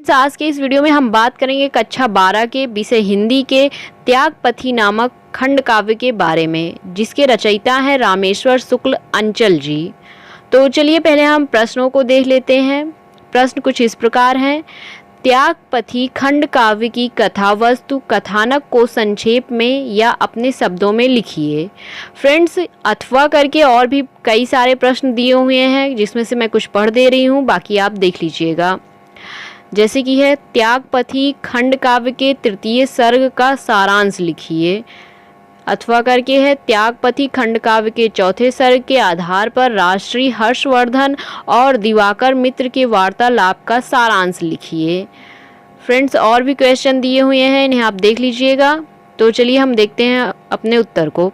Friends, आज के इस वीडियो में हम बात करेंगे कक्षा 12 के विषय हिंदी के त्यागपथी नामक खंड काव्य के बारे में, जिसके रचयिता हैं रामेश्वर शुक्ल अंचल जी। तो चलिए पहले हम प्रश्नों को देख लेते हैं। प्रश्न कुछ इस प्रकार हैं। त्यागपथी खंड काव्य की कथा वस्तु कथानक को संक्षेप में या अपने शब्दों में लिखिए। फ्रेंड्स, अथवा करके और भी कई सारे प्रश्न दिए हुए हैं, जिसमें से मैं कुछ पढ़ दे रही हूँ, बाकी आप देख लीजिएगा। जैसे कि है, त्यागपथी खंड काव्य के तृतीय सर्ग का सारांश लिखिए। अथवा करके है, त्यागपथी खंड काव्य के चौथे सर्ग के आधार पर राजश्री हर्षवर्धन और दिवाकर मित्र के वार्तालाप का सारांश लिखिए। फ्रेंड्स, और भी क्वेश्चन दिए हुए हैं, इन्हें आप देख लीजिएगा। तो चलिए हम देखते हैं अपने उत्तर को।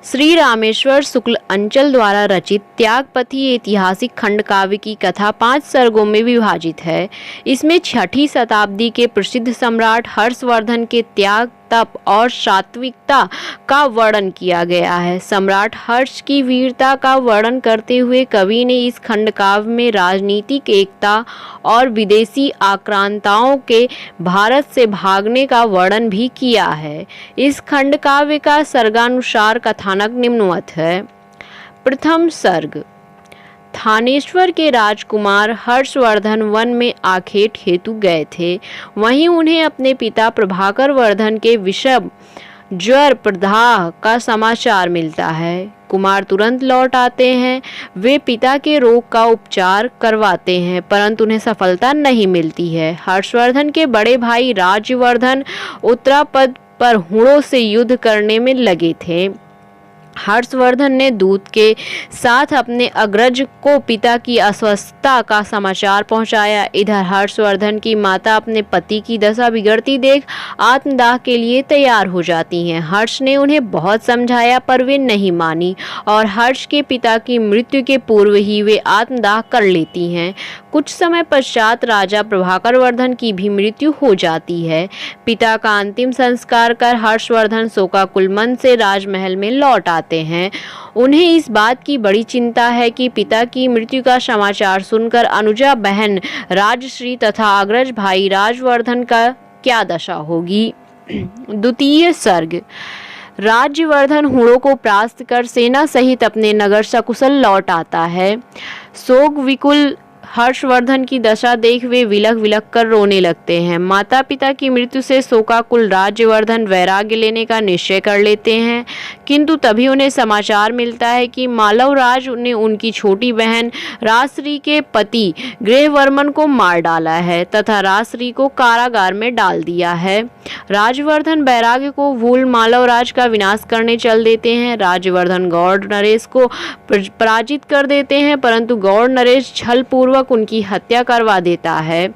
श्री रामेश्वर शुक्ल अंचल द्वारा रचित त्यागपथी ऐतिहासिक खंड काव्य की कथा 5 सर्गों में विभाजित है। इसमें 6ठी शताब्दी के प्रसिद्ध सम्राट हर्षवर्धन के त्याग, तप और सात्विकता का वर्णन किया गया है। सम्राट हर्ष की वीरता का वर्णन करते हुए कवि ने इस खंड काव्य में राजनीतिक एकता और विदेशी आक्रांताओं के भारत से भागने का वर्णन भी किया है। इस खंड काव्य का सर्गानुसार कथानक निम्नवत है। प्रथम सर्ग। थानेश्वर के राजकुमार हर्षवर्धन वन में आखेट हेतु गए थे। वहीं उन्हें अपने पिता प्रभाकर वर्धन के विषम ज्वर प्रदाह का समाचार मिलता है। कुमार तुरंत लौट आते हैं। वे पिता के रोग का उपचार करवाते हैं, परंतु उन्हें सफलता नहीं मिलती है। हर्षवर्धन के बड़े भाई राज्यवर्धन उत्तरापद पर हुणों से युद्ध करने में लगे थे। हर्षवर्धन ने दूत के साथ अपने अग्रज को पिता की अस्वस्थता का समाचार पहुंचाया। इधर हर्षवर्धन की माता अपने पति की दशा बिगड़ती देख आत्मदाह के लिए तैयार हो जाती हैं। हर्ष ने उन्हें बहुत समझाया, पर वे नहीं मानी और हर्ष के पिता की मृत्यु के पूर्व ही वे आत्मदाह कर लेती हैं। कुछ समय पश्चात राजा प्रभाकर वर्धन की भी मृत्यु हो जाती है। पिता का अंतिम संस्कार कर हर्षवर्धन शोकाकुल मन से राजमहल में लौट आते हैं। उन्हें इस बात की बड़ी चिंता है कि पिता की मृत्यु का समाचार सुनकर अनुजा बहन राजश्री तथा अग्रज भाई राजवर्धन का क्या दशा होगी। द्वितीय सर्ग। राज्यवर्धन हुणों को परास्त कर सेना सहित अपने नगर सकुशल लौट आता है। शोक विकुल हर्षवर्धन की दशा देख वे विलख विलख कर रोने लगते हैं। माता पिता की मृत्यु से शोकाकुल राज्यवर्धन वैराग्य लेने का निश्चय कर लेते हैं, किंतु तभी उन्हें समाचार मिलता है कि मालवराज ने उनकी छोटी बहन राजश्री के पति गृहवर्मन को मार डाला है तथा राजश्री को कारागार में डाल दिया है। राज्यवर्धन वैराग्य को भूल मालवराज का विनाश करने चल देते हैं। राज्यवर्धन गौड़ नरेश को पराजित कर देते हैं, परंतु गौड़ नरेश छल पूर्वक उनकी हत्या करवा देता है।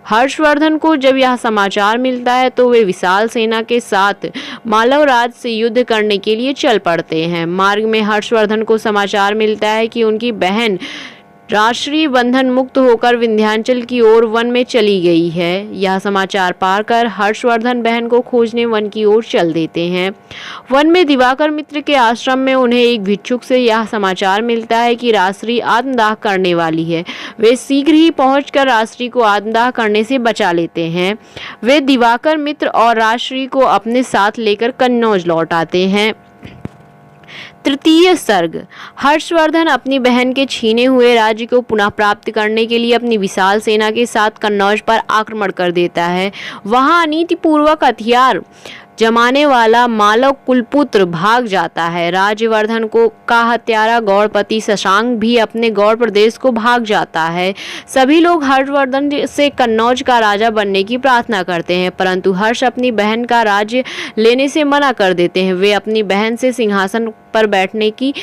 हर्षवर्धन को जब यह समाचार मिलता है तो वे विशाल सेना के साथ मालवराज से युद्ध करने के लिए चल पड़ते हैं। मार्ग में हर्षवर्धन को समाचार मिलता है कि उनकी बहन राजश्री बंधन मुक्त होकर विंध्याचल की ओर वन में चली गई है। यह समाचार पाकर हर्षवर्धन बहन को खोजने वन की ओर चल देते हैं। वन में दिवाकर मित्र के आश्रम में उन्हें एक भिक्षुक से यह समाचार मिलता है कि राजश्री आत्मदाह करने वाली है। वे शीघ्र ही पहुंचकर राजश्री को आत्मदाह करने से बचा लेते हैं। वे दिवाकर मित्र और राजश्री को अपने साथ लेकर कन्नौज लौट आते हैं। तृतीय सर्ग। हर्षवर्धन अपनी बहन के छीने हुए राज्य को पुनः प्राप्त करने के लिए अपनी विशाल सेना के साथ कन्नौज पर आक्रमण कर देता है। वहां अनीतिपूर्वक हथियार जमाने वाला मालव कुलपुत्र भाग जाता है। राज्यवर्धन को का हत्यारा गौड़पति शशांक भी अपने गौड़ प्रदेश को भाग जाता है। सभी लोग हर्षवर्धन से कन्नौज का राजा बनने की प्रार्थना करते हैं, परंतु हर्ष अपनी बहन का राज्य लेने से मना कर देते हैं। वे अपनी बहन से सिंहासन पर बैठने की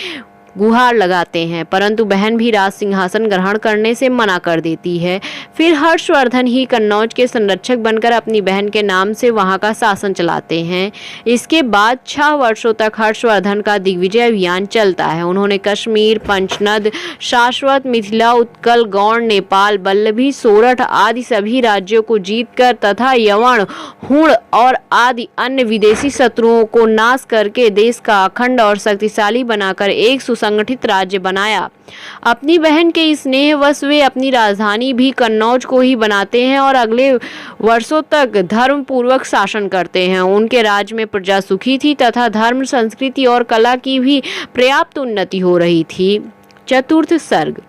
गुहार लगाते हैं, परंतु बहन भी राज सिंहासन ग्रहण करने से मना कर देती है। फिर हर्षवर्धन ही कन्नौज के संरक्षक बनकर अपनी बहन के नाम से वहां का शासन चलाते हैं। इसके बाद 6 वर्षों तक हर्षवर्धन का दिग्विजय अभियान चलता है। उन्होंने कश्मीर, पंचनद, शाश्वत, मिथिला, उत्कल, गौड़, नेपाल, वल्लभी, सोरठ आदि सभी राज्यों को जीतकर तथा यवन, हुण और आदि अन्य विदेशी शत्रुओं को नाश करके देश का अखंड और शक्तिशाली बनाकर एक सुसंगठित राज्य बनाया। अपनी बहन के स्नेहवश वे अपनी राजधानी भी कन्नौज को ही बनाते हैं और अगले वर्षों तक धर्म पूर्वक शासन करते हैं। उनके राज्य में प्रजा सुखी थी तथा धर्म, संस्कृति और कला की भी पर्याप्त उन्नति हो रही थी। चतुर्थ सर्ग।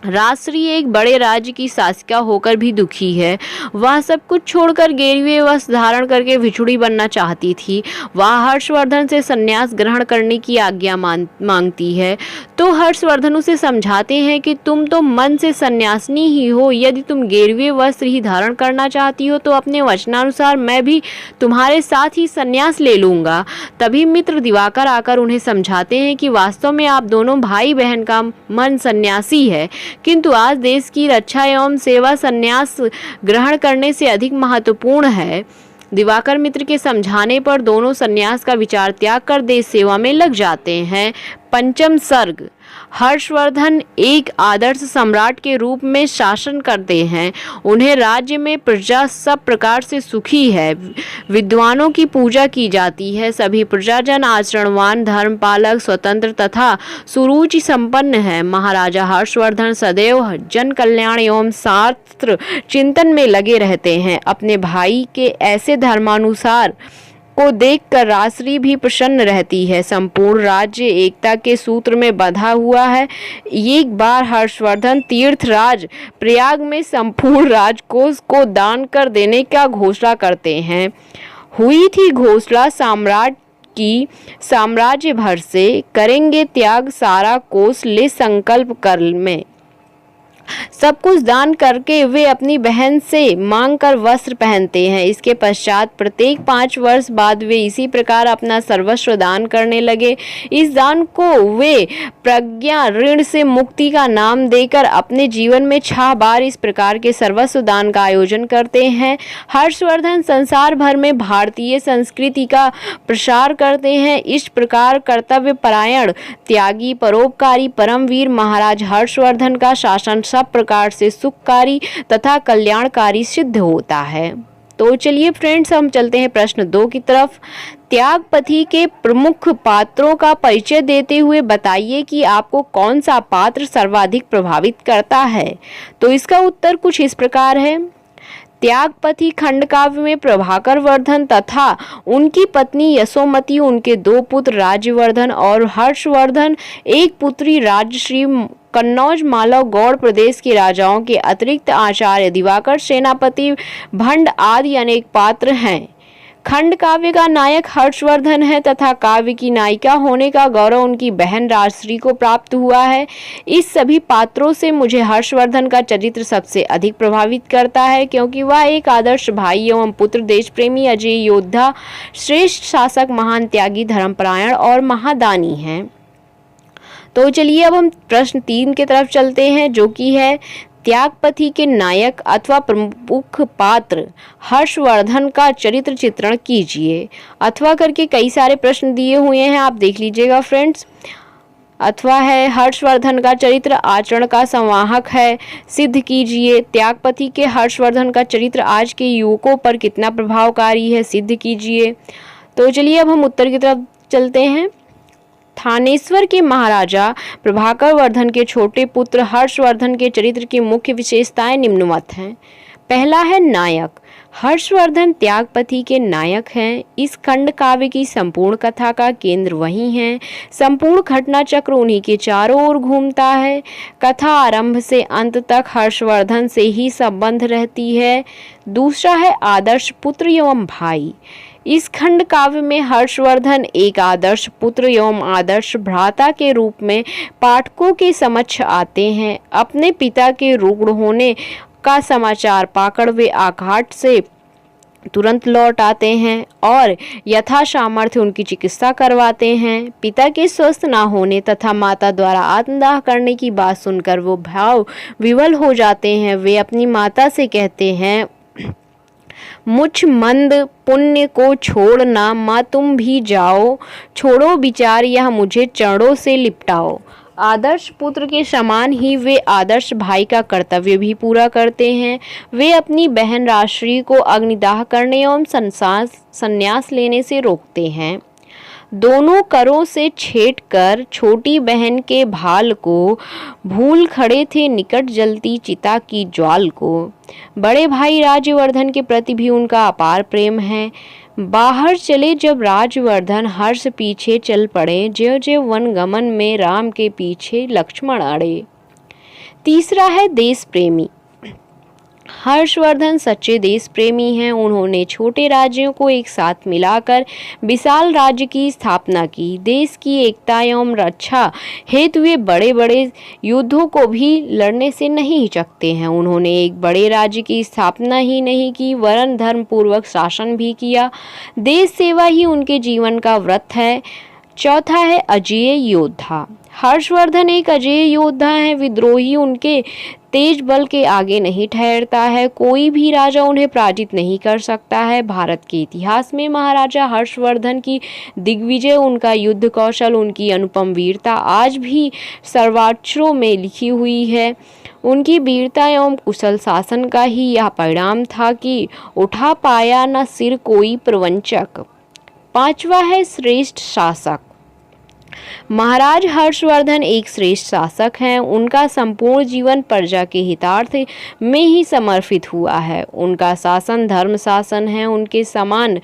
राजश्री एक बड़े राज्य की शासिका होकर भी दुखी है। वह सब कुछ छोड़कर गेरुए वस्त्र धारण करके भिक्षुणी बनना चाहती थी। वह हर्षवर्धन से संन्यास ग्रहण करने की आज्ञा मांगती है, तो हर्षवर्धन उसे समझाते हैं कि तुम तो मन से सन्यासिनी ही हो। यदि तुम गेरुए वस्त्र ही धारण करना चाहती हो तो अपने वचनानुसार मैं भी तुम्हारे साथ ही संन्यास ले लूँगा। तभी मित्र दिवाकर आकर उन्हें समझाते हैं कि वास्तव में आप दोनों भाई बहन का मन सन्यासी है, किंतु आज देश की रक्षा एवं सेवा संन्यास ग्रहण करने से अधिक महत्वपूर्ण है। दिवाकर मित्र के समझाने पर दोनों संन्यास का विचार त्याग कर देश सेवा में लग जाते हैं। पंचम सर्ग। हर्षवर्धन एक आदर्श सम्राट के रूप में शासन करते हैं। उन्हें राज्य में प्रजा सब प्रकार से सुखी है। विद्वानों की पूजा की जाती है। सभी प्रजाजन आचरणवान, धर्मपालक, स्वतंत्र तथा सुरुचि संपन्न है। महाराजा हर्षवर्धन सदैव जन कल्याण एवं शास्त्र चिंतन में लगे रहते हैं। अपने भाई के ऐसे धर्मानुसार को देखकर राजश्री भी प्रसन्न रहती है। संपूर्ण राज्य एकता के सूत्र में बंधा हुआ है। एक बार हर्षवर्धन तीर्थराज प्रयाग में संपूर्ण राजकोष को दान कर देने का घोषणा करते हैं। हुई थी घोषणा सम्राट की, साम्राज्य भर से करेंगे त्याग, सारा कोष ले संकल्प कर में। सब कुछ दान करके वे अपनी बहन से मांगकर वस्त्र पहनते हैं। इसके पश्चात प्रत्येक 5 वर्ष बाद वे इसी प्रकार अपना सर्वस्व दान करने लगे। इस दान को वे प्रज्ञा ऋण से मुक्ति का नाम देकर अपने जीवन में 6 बार इस प्रकार के सर्वस्व दान का आयोजन करते हैं। हर्षवर्धन संसार भर में भारतीय संस्कृति का प्रसार करते हैं। इस प्रकार कर्तव्य परायण, त्यागी, परोपकारी, परमवीर महाराज हर्षवर्धन का शासन सब प्रकार से सुखकारी तथा कल्याणकारी सिद्ध होता है। तो चलिए फ्रेंड्स, हम चलते हैं प्रश्न 2 की तरफ। त्यागपथी के प्रमुख पात्रों का परिचय देते हुए बताइए कि आपको कौन सा पात्र सर्वाधिक प्रभावित करता है। तो इसका उत्तर कुछ इस प्रकार है। त्यागपथी खंडकाव्य में प्रभाकर वर्धन तथा उनकी पत्नी यशोमती, उनके 2 पुत्र राज्यवर्धन और हर्षवर्धन, एक पुत्री राजश्री, कन्नौज, मालव, गौड़ प्रदेश के राजाओं के अतिरिक्त आचार्य दिवाकर, सेनापति भंड आदि अनेक पात्र हैं। खंड काव्य का नायक हर्षवर्धन है तथा काव्य की नायिका होने का गौरव उनकी बहन राजश्री को प्राप्त हुआ है। इस सभी पात्रों से मुझे हर्षवर्धन का चरित्र सबसे अधिक प्रभावित करता है, क्योंकि वह एक आदर्श भाई एवं पुत्र, देश प्रेमी, अजय योद्धा, श्रेष्ठ शासक, महान त्यागी, धर्मपरायण और महादानी हैं। तो चलिए अब हम प्रश्न 3 की तरफ चलते हैं, जो कि है त्यागपथी के नायक अथवा प्रमुख पात्र हर्षवर्धन का चरित्र चित्रण कीजिए। अथवा करके कई सारे प्रश्न दिए हुए हैं, आप देख लीजिएगा फ्रेंड्स। अथवा है हर्षवर्धन का चरित्र आचरण का संवाहक है, सिद्ध कीजिए। त्यागपथी के हर्षवर्धन का चरित्र आज के युवकों पर कितना प्रभावकारी है, सिद्ध कीजिए। तो चलिए अब हम उत्तर की तरफ चलते हैं। थानेश्वर के महाराजा प्रभाकर वर्धन के छोटे पुत्र हर्षवर्धन के चरित्र की मुख्य विशेषताएं निम्नवत हैं। पहला है नायक। हर्षवर्धन त्यागपथी के नायक हैं। इस खंड काव्य की संपूर्ण कथा का केंद्र वही है। संपूर्ण घटना चक्र उन्हीं के चारों ओर घूमता है। कथा आरंभ से अंत तक हर्षवर्धन से ही संबंध रहती है। दूसरा है आदर्श पुत्र एवं भाई। इस खंड काव्य में हर्षवर्धन एक आदर्श पुत्र एवं आदर्श भ्राता के रूप में पाठकों के समक्ष आते हैं। अपने पिता के रुग्ण होने का समाचार पाकर वे आघात से तुरंत लौट आते हैं और यथा सामर्थ्य उनकी चिकित्सा करवाते हैं। पिता के स्वस्थ न होने तथा माता द्वारा आत्मदाह करने की बात सुनकर वो भाव विवल हो जाते हैं। वे अपनी माता से कहते हैं, मुझ मंद पुण्य को छोड़ना माँ, तुम भी जाओ, छोड़ो विचार यह मुझे चरणों से लिपटाओ। आदर्श पुत्र के समान ही वे आदर्श भाई का कर्तव्य भी पूरा करते हैं। वे अपनी बहन राजश्री को अग्निदाह करने एवं संन्यास लेने से रोकते हैं। दोनों करों से छेड़कर छोटी बहन के भाल को भूल खड़े थे निकट जलती चिता की ज्वाल को। बड़े भाई राज्यवर्धन के प्रति भी उनका अपार प्रेम है। बाहर चले जब राज्यवर्धन हर्ष पीछे चल पड़े, ज्यों ज्यों वन गमन में राम के पीछे लक्ष्मण अड़े। तीसरा है देश प्रेमी। हर्षवर्धन सच्चे देश प्रेमी हैं। उन्होंने छोटे राज्यों को एक साथ मिलाकर विशाल राज्य की स्थापना की। देश की एकता एवं रक्षा हेतु वे बड़े बड़े युद्धों को भी लड़ने से नहीं हिचकते हैं। उन्होंने एक बड़े राज्य की स्थापना ही नहीं की वरन धर्मपूर्वक शासन भी किया। देश सेवा ही उनके जीवन का व्रत है। चौथा है अजेय योद्धा। हर्षवर्धन एक अजेय योद्धा है। विद्रोही उनके तेज बल के आगे नहीं ठहरता है। कोई भी राजा उन्हें पराजित नहीं कर सकता है। भारत के इतिहास में महाराजा हर्षवर्धन की दिग्विजय, उनका युद्ध कौशल, उनकी अनुपम वीरता आज भी सर्वाक्षरों में लिखी हुई है। उनकी वीरता एवं कुशल शासन का ही यह परिणाम था कि उठा पाया न सिर कोई प्रवंचक। पांचवा है श्रेष्ठ शासक। महाराज हर्षवर्धन एक श्रेष्ठ शासक हैं। उनका संपूर्ण जीवन प्रजा के हितार्थ में ही समर्पित हुआ है। उनका शासन धर्म शासन है। उनके समान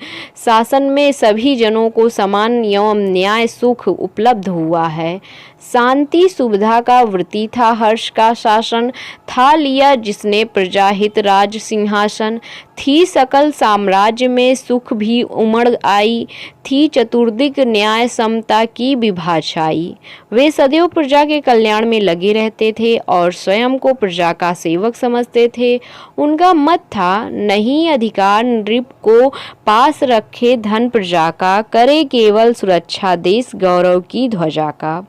शासन में सभी जनों को समान एवं न्याय सुख उपलब्ध हुआ है। शांति सुविधा का वृत्ति था हर्ष का शासन। था लिया जिसने प्रजाहित राज सिंहासन। थी सकल साम्राज्य में सुख भी उमड़ आई। थी चतुर्दिक न्याय समता की विभाषाई। वे सदैव प्रजा के कल्याण में लगे रहते थे और स्वयं को प्रजा का सेवक समझते थे। उनका मत था नहीं अधिकार नृप को पास रखे धन प्रजा का, करे केवल सुरक्षा देश गौरव की ध्वजा का।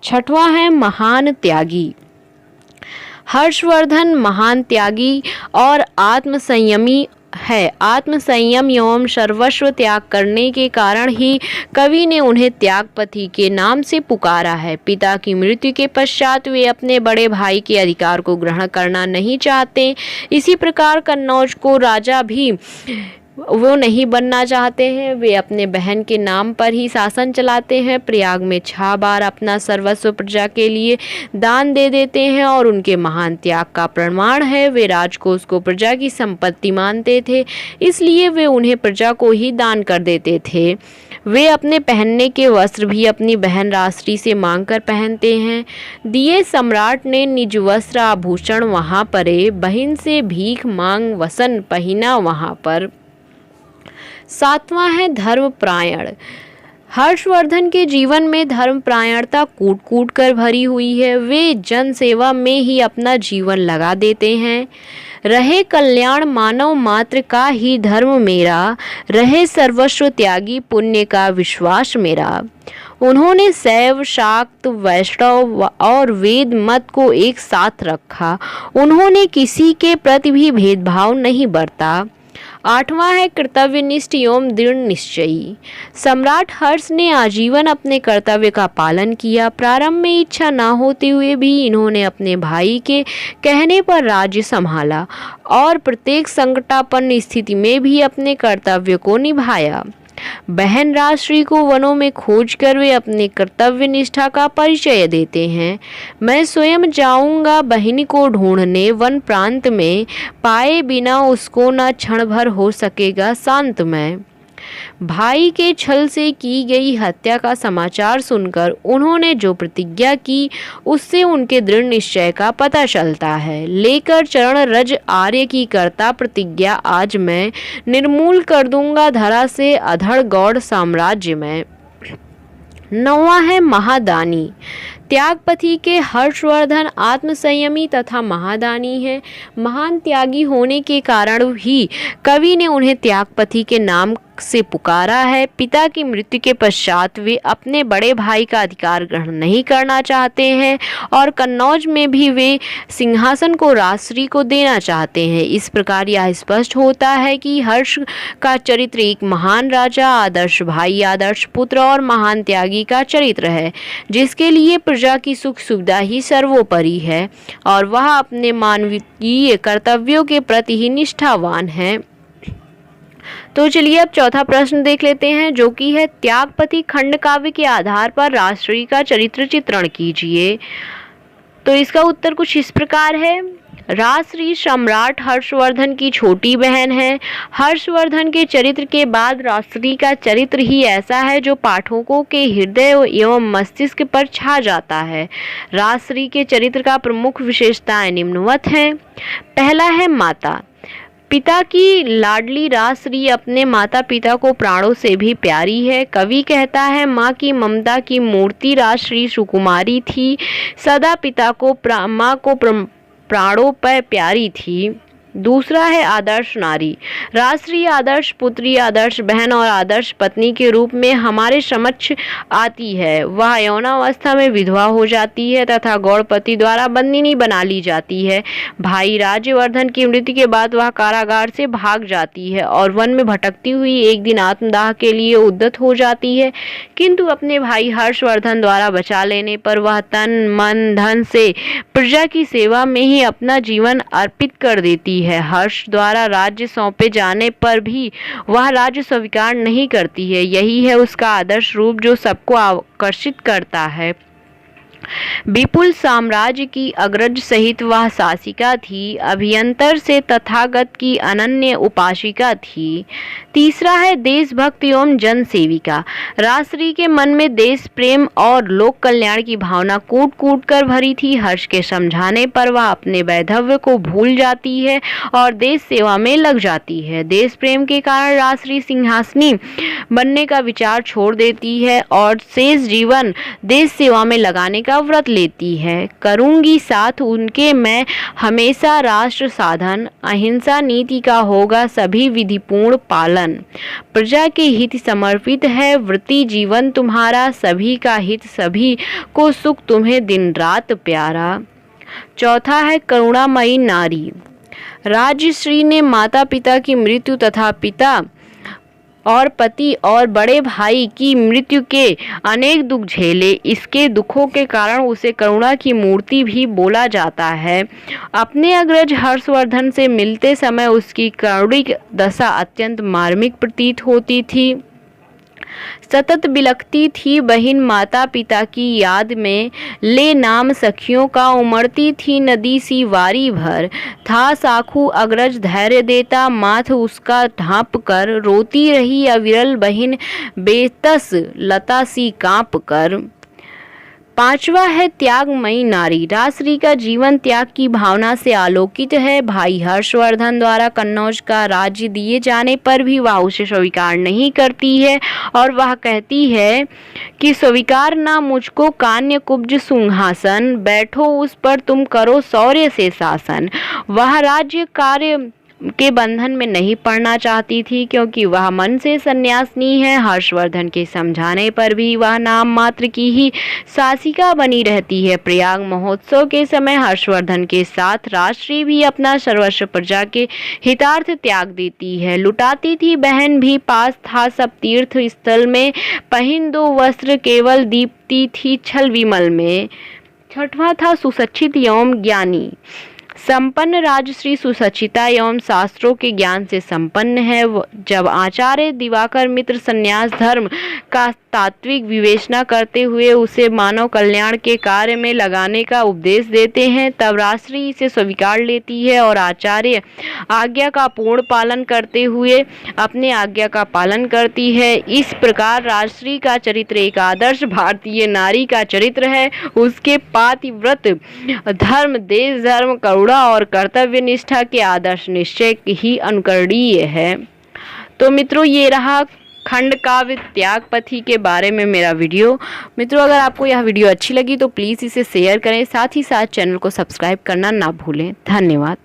छठवां है महान त्यागी। हर्षवर्धन महान त्यागी और आत्मसंयमी है। आत्मसंयम एवं सर्वस्व त्याग करने के कारण ही कवि ने उन्हें त्यागपति के नाम से पुकारा है। पिता की मृत्यु के पश्चात वे अपने बड़े भाई के अधिकार को ग्रहण करना नहीं चाहते। इसी प्रकार कन्नौज को राजा भी वो नहीं बनना चाहते हैं। वे अपने बहन के नाम पर ही शासन चलाते हैं। प्रयाग में 6 बार अपना सर्वस्व प्रजा के लिए दान दे देते हैं और उनके महान त्याग का प्रमाण है। वे राजकोष को प्रजा की संपत्ति मानते थे, इसलिए वे उन्हें प्रजा को ही दान कर देते थे। वे अपने पहनने के वस्त्र भी अपनी बहन राष्ट्री से मांगकर पहनते हैं। दिए सम्राट ने निज वस्त्र आभूषण वहाँ परे, बहिन से भीख मांग वसन पहिना वहाँ पर। सातवां है धर्मपरायण। हर्षवर्धन के जीवन में धर्मपरायणता कूट कूट कर भरी हुई है। वे जन सेवा में ही अपना जीवन लगा देते हैं। रहे कल्याण मानव मात्र का ही धर्म मेरा, रहे सर्वस्व त्यागी पुण्य का विश्वास मेरा। उन्होंने शैव शाक्त वैष्णव और वेद मत को एक साथ रखा। उन्होंने किसी के प्रति भी भेदभाव नहीं बरता। आठवां है कर्तव्यनिष्ठ एवं दृढ़ निश्चयी। सम्राट हर्ष ने आजीवन अपने कर्तव्य का पालन किया। प्रारंभ में इच्छा न होते हुए भी इन्होंने अपने भाई के कहने पर राज्य संभाला और प्रत्येक संकटापन्न स्थिति में भी अपने कर्तव्य को निभाया। बहन राष्ट्री को वनों में खोजकर वे अपने कर्तव्य निष्ठा का परिचय देते हैं। मैं स्वयं जाऊंगा बहन को ढूंढने वन प्रांत में, पाए बिना उसको न क्षण भर हो सकेगा शांत मैं। भाई के छल से की गई हत्या का समाचार सुनकर उन्होंने जो प्रतिज्ञा की उससे उनके दृढ़ निश्चय का पता चलता है। लेकर चरण रज आर्य की करता प्रतिज्ञा आज मैं, निर्मूल कर दूंगा धरा से अधड़ गौड़ साम्राज्य में। नौवां है महादानी। त्यागपति के हर्षवर्धन आत्मसंयमी तथा महादानी है। महान त्यागी होने के कारण ही कवि ने उन्हें त्यागपति के नाम से पुकारा है। पिता की मृत्यु के पश्चात वे अपने बड़े भाई का अधिकार ग्रहण नहीं करना चाहते हैं और कन्नौज में भी वे सिंहासन को राष्ट्री को देना चाहते हैं। इस प्रकार यह स्पष्ट होता है कि हर्ष का चरित्र एक महान राजा, आदर्श भाई, आदर्श पुत्र और महान त्यागी का चरित्र है, जिसके लिए प्रजा की सुख सुविधा ही सर्वोपरि है और वह अपने मानवीय कर्तव्यों के प्रति ही निष्ठावान है। तो चलिए अब चौथा प्रश्न देख लेते हैं, जो कि है त्यागपति खंड काव्य के आधार पर राजश्री का चरित्र चित्रण कीजिए। तो इसका उत्तर कुछ इस प्रकार है। राजश्री सम्राट हर्षवर्धन की छोटी बहन है। हर्षवर्धन के चरित्र के बाद राजश्री का चरित्र ही ऐसा है जो पाठकों के हृदय एवं मस्तिष्क पर छा जाता है। राजश्री के चरित्र का प्रमुख विशेषताएं निम्नवत हैं। पहला है माता। पिता की लाडली राजश्री अपने माता पिता को प्राणों से भी प्यारी है। कवि कहता है, माँ की ममता की मूर्ति राजश्री सुकुमारी थी, सदा पिता को माँ को प्राणों पर प्यारी थी। दूसरा है आदर्श नारी। राजश्री आदर्श पुत्री, आदर्श बहन और आदर्श पत्नी के रूप में हमारे समक्ष आती है। वह यौनावस्था में विधवा हो जाती है तथा गौड़पति द्वारा बंदिनी बना ली जाती है। भाई राज्यवर्धन की मृत्यु के बाद वह कारागार से भाग जाती है और वन में भटकती हुई एक दिन आत्मदाह के लिए उद्यत हो जाती है, किंतु अपने भाई हर्षवर्धन द्वारा बचा लेने पर वह तन मन धन से प्रजा की सेवा में ही अपना जीवन अर्पित कर देती है। हर्ष द्वारा राज्य सौंपे जाने पर भी वह राज्य स्वीकार नहीं करती है। यही है उसका आदर्श रूप जो सबको आकर्षित करता है। विपुल साम्राज्य की अग्रज सहित वह शासिका थी, अभियंतर से तथागत की अनन्य उपासिका थी। तीसरा है देशभक्त एवं जन सेविका। राजश्री के मन में देश प्रेम और लोक कल्याण की भावना कूट कूट कर भरी थी। हर्ष के समझाने पर वह अपने वैधव्य को भूल जाती है और देश सेवा में लग जाती है। देश प्रेम के कारण राजश्री सिंहासनी बनने का विचार छोड़ देती है और शेष जीवन देश सेवा में लगाने का व्रत लेती है। करूंगी साथ उनके मैं हमेशा राष्ट्र साधन, अहिंसा नीति का होगा सभी विधिपूर्ण पालन, प्रजा के हित समर्पित है वृत्ति जीवन तुम्हारा, सभी का हित सभी को सुख तुम्हें दिन रात प्यारा। चौथा है करुणामयी नारी। राजश्री ने माता पिता की मृत्यु तथा पिता और पति और बड़े भाई की मृत्यु के अनेक दुख झेले। इसके दुखों के कारण उसे करुणा की मूर्ति भी बोला जाता है। अपने अग्रज हर्षवर्धन से मिलते समय उसकी करुणिक दशा अत्यंत मार्मिक प्रतीत होती थी। सतत बिलखती थी बहिन माता पिता की याद में, ले नाम सखियों का उमड़ती थी नदी सी वारी भर। था साखू अग्रज धैर्य देता, माथ उसका ढांप कर, रोती रही अविरल बहिन बेतस लता सी कांप कर। पांचवा है त्यागमयी नारी। राजश्री का जीवन त्याग की भावना से आलोकित है। भाई हर्षवर्धन द्वारा कन्नौज का राज्य दिए जाने पर भी वह उसे स्वीकार नहीं करती है और वह कहती है कि स्वीकार ना मुझको कान्य कुब्ज सिंहासन, बैठो उस पर तुम करो शौर्य से शासन। वह राज्य कार्य के बंधन में नहीं पड़ना चाहती थी क्योंकि वह मन से सन्यासिनी है। हर्षवर्धन के समझाने पर भी वह नाम मात्र की ही शासिका बनी रहती है। प्रयाग महोत्सव के समय हर्षवर्धन के साथ राजश्री भी अपना सर्वस्व प्रजा के हितार्थ त्याग देती है। लुटाती थी बहन भी पास था सब तीर्थ स्थल में, पहिन दो वस्त्र केवल दीप्ति थी छल विमल में। छठवां था सुशिक्षित एवं ज्ञानी। संपन्न राजश्री सुशिक्षिता एवं शास्त्रों के ज्ञान से संपन्न है। जब आचार्य दिवाकर मित्र संन्यास धर्म का तात्विक विवेचना करते हुए उसे मानव कल्याण के कार्य में लगाने का उपदेश देते हैं, तब राजश्री इसे स्वीकार लेती है और आचार्य आज्ञा का पूर्ण पालन करते हुए अपने आज्ञा का पालन करती है। इस प्रकार राजश्री का चरित्र एक आदर्श भारतीय नारी का चरित्र है। उसके पातिव्रत धर्म, देश धर्म, करुणा और कर्तव्य निष्ठा के आदर्श निश्चय ही अनुकरणीय है। तो मित्रों, ये रहा खंड काव्य त्यागपति के बारे में मेरा वीडियो। मित्रों, अगर आपको यह वीडियो अच्छी लगी तो प्लीज़ इसे शेयर करें, साथ ही साथ चैनल को सब्सक्राइब करना ना भूलें। धन्यवाद।